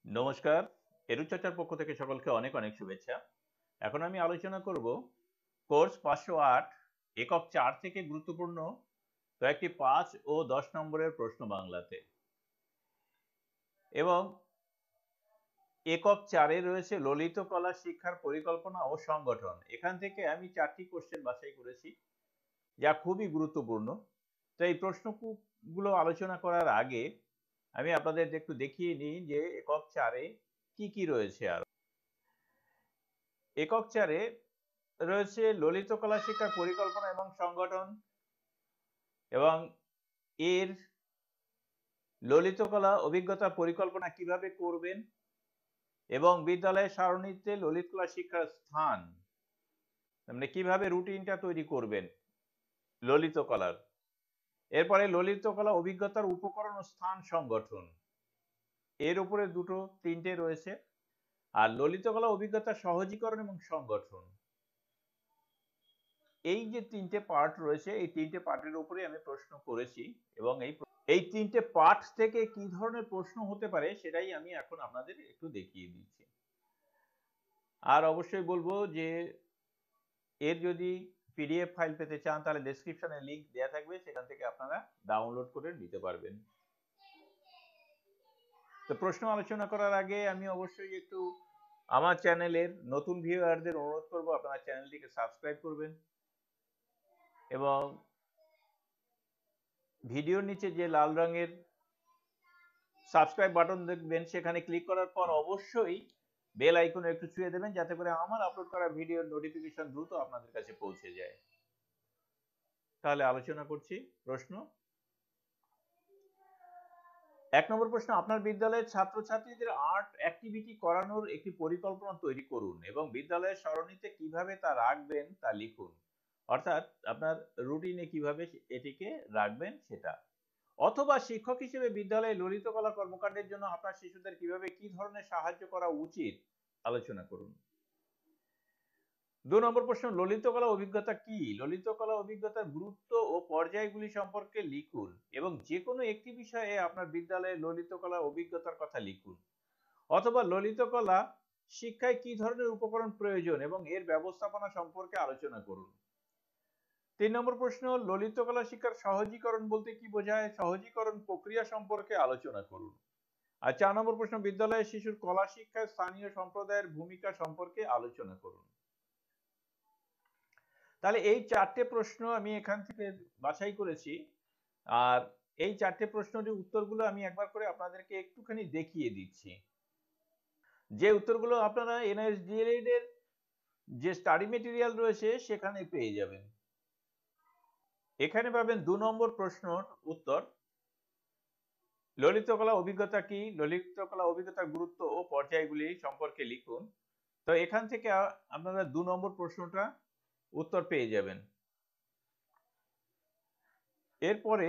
নমস্কার। এরুচর্চার পক্ষ থেকে সকলকে অনেক অনেক শুভেচ্ছা। এখন আমি আলোচনা করব কোর্স 508 একক 4 থেকে গুরুত্বপূর্ণ কয়েকটি 5 ও 10 নম্বরের প্রশ্ন বাংলাতে। এবং একক 4 এ রয়েছে ললিত কলা শিক্ষার পরিকল্পনা ও সংগঠন। এখান থেকে আমি 4টি কোশ্চেন বাছাই করেছি যা খুবই গুরুত্বপূর্ণ। তো এই প্রশ্নগুলো আলোচনা করার আগে আমি আপনাদের একটু দেখিয়ে নিই যে একক 4 এ কি রয়েছে আরো। একক 4 এ রয়েছে ললিত কলা শিক্ষার পরিকল্পনা এবং সংগঠন এবং এর ললিত কলা অভিজ্ঞতা পরিকল্পনা কিভাবে করবেন এবং বিদ্যালয়ের সারণীতে ললিত কলা শিক্ষার স্থান মানে কিভাবে রুটিনটা তৈরি করবেন ললিত কলার। এরপরে ললিত কলা অভিজ্ঞতার উপকরণ ও স্থান সংগঠন, এর উপরে তিনটে রয়েছে। আর ললিত কলা অভিজ্ঞতার সহজীকরণ এবং সংগঠন, এই যে তিনটে পার্ট রয়েছে এই তিনটে পার্টের উপরে আমি প্রশ্ন করেছি এবং এই তিনটে পার্ট থেকে কি ধরনের প্রশ্ন হতে পারে সেটাই আমি এখন আপনাদের একটু দেখিয়ে দিচ্ছি। আর অবশ্যই বলবো যে এর যদি পিডিএফ ফাইল পেতে চান তাহলে ডেসক্রিপশনে লিংক দেওয়া থাকবে, সেখান থেকে আপনারা ডাউনলোড করে নিতে পারবেন। তো প্রশ্ন আলোচনা করার আগে আমি অবশ্যই একটু আমার চ্যানেলের নতুন ভিউয়ারদের অনুরোধ করবো আপনারা চ্যানেলটিকে সাবস্ক্রাইব করবেন এবং ভিডিওর নিচে যে লাল রঙের সাবস্ক্রাইব বাটন দেখবেন সেখানে ক্লিক করার পর অবশ্যই বেল আইকনে একটু ছুঁয়ে দেবেন যাতে করে আমার আপলোড করা ভিডিওর নোটিফিকেশন দ্রুত আপনাদের কাছে পৌঁছে যায়। তাহলে আলোচনা করছি প্রশ্ন। 1 নম্বর প্রশ্ন, আপনার বিদ্যালয়ের ছাত্রছাত্রীদের আর্ট অ্যাক্টিভিটি করানোর একটি পরিকল্পনা তৈরি করুন এবং বিদ্যালয়ের সরণিতে কিভাবে তা রাখবেন তা লিখুন। অর্থাৎ আপনার রুটিনে কিভাবে এটিকে রাখবেন সেটা। অথবা শিক্ষক হিসেবে বিদ্যালয়ে ললিত কলা কর্মকাণ্ডের জন্য আপনার শিশুদের কিভাবে কি ধরনের সাহায্য করা উচিত আলোচনা করুন। 2 নম্বর প্রশ্ন, ললিত কলা অভিজ্ঞতা কি? ললিত কলা অভিজ্ঞতার গুরুত্ব ও পর্যায়গুলি সম্পর্কে লিখুন এবং যে কোনো একটি বিষয়ে আপনার বিদ্যালয়ে ললিত কলা অভিজ্ঞতার কথা লিখুন। অথবা ললিত কলা শিক্ষায় কি ধরনের উপকরণ প্রয়োজন এবং এর ব্যবস্থাপনা সম্পর্কে আলোচনা করুন। 3 নম্বর প্রশ্ন, ললিত কলা শিক্ষার সহজীকরণ বলতে কি বোঝায়? সহজীকরণ প্রক্রিয়া সম্পর্কে আলোচনা করুন। আর 4 নম্বর প্রশ্ন, বিদ্যালয়ে শিশুর কলা শিক্ষায় স্থানীয় সম্প্রদায়ের ভূমিকা সম্পর্কে আলোচনা করুন। তাহলে এই 4টে প্রশ্ন আমি এখান থেকে বাছাই করেছি। আর এই 4টে প্রশ্নের উত্তরগুলো আমি একবার করে আপনাদেরকে একটুখানি দেখিয়ে দিচ্ছি। যে উত্তরগুলো আপনারা এনএসডিএল এর যে স্টাডি মেটেরিয়াল রয়েছে সেখানে পেয়ে যাবেন। এখানে পাবেন 2 নম্বর প্রশ্নর উত্তর, ললিত কলা অভিজ্ঞতা কি? ললিত কলা অভিজ্ঞতার গুরুত্ব ও পর্যায়গুলি সম্পর্কে লিখুন। তো এখান থেকে আপনারা 2 নম্বর প্রশ্নটা উত্তর পেয়ে যাবেন। এরপরে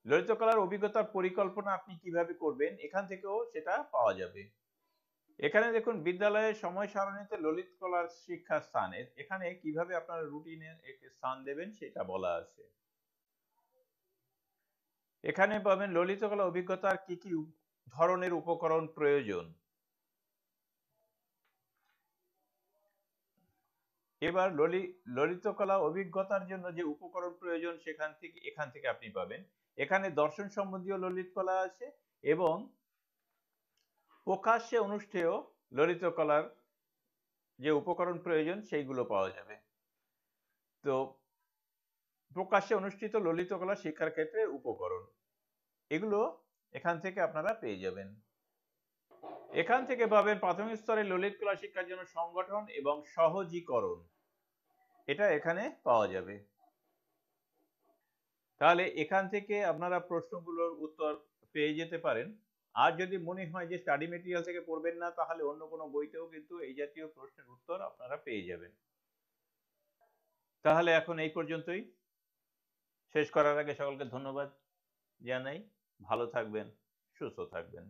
ললিত কলার অভিজ্ঞতার পরিকল্পনা আপনি কিভাবে করবেন এখান থেকেও সেটা পাওয়া যাবে। এখানে দেখুন বিদ্যালয়ের সময় সারণীতে ললিত কলার শিক্ষার স্থান, এখানে কিভাবে আপনারা রুটিনে একটি স্থান দেবেন সেটা বলা আছে। এখানে পাবেন ললিত কলা অভিজ্ঞতার কি কি ধরনের উপকরণ প্রয়োজন। এবার ললিত কলা অভিজ্ঞতার জন্য যে উপকরণ প্রয়োজন এখান থেকে আপনি পাবেন। এখানে দর্শন সম্বন্ধীয় ললিত কলা আছে এবং প্রকাশ্যে অনুষ্ঠেয় ললিত কলার যে উপকরণ প্রয়োজন সেইগুলো পাওয়া যাবে। তো প্রকাশ্যে অনুষ্ঠিত ললিত কলা শিক্ষার ক্ষেত্রে উপকরণ, এগুলো এখান থেকে আপনারা পেয়ে যাবেন। এখান থেকে পাবেন প্রাথমিক স্তরে ললিত কলা শিক্ষার জন্য সংগঠন এবং সহজীকরণ, এটা এখানে পাওয়া যাবে। তাহলে এখান থেকে আপনারা প্রশ্নগুলোর উত্তর পেয়ে যেতে পারেন। আর যদি মনে হয় যে স্টাডি মেটেরিয়াল থেকে পড়বেন না তাহলে অন্য কোনো বইতেও কিন্তু এই জাতীয় প্রশ্নের উত্তর আপনারা পেয়ে যাবেন। তাহলে এখন এই পর্যন্তই। শেষ করার আগে সকলকে ধন্যবাদ জানাই। ভালো থাকবেন, সুস্থ থাকবেন।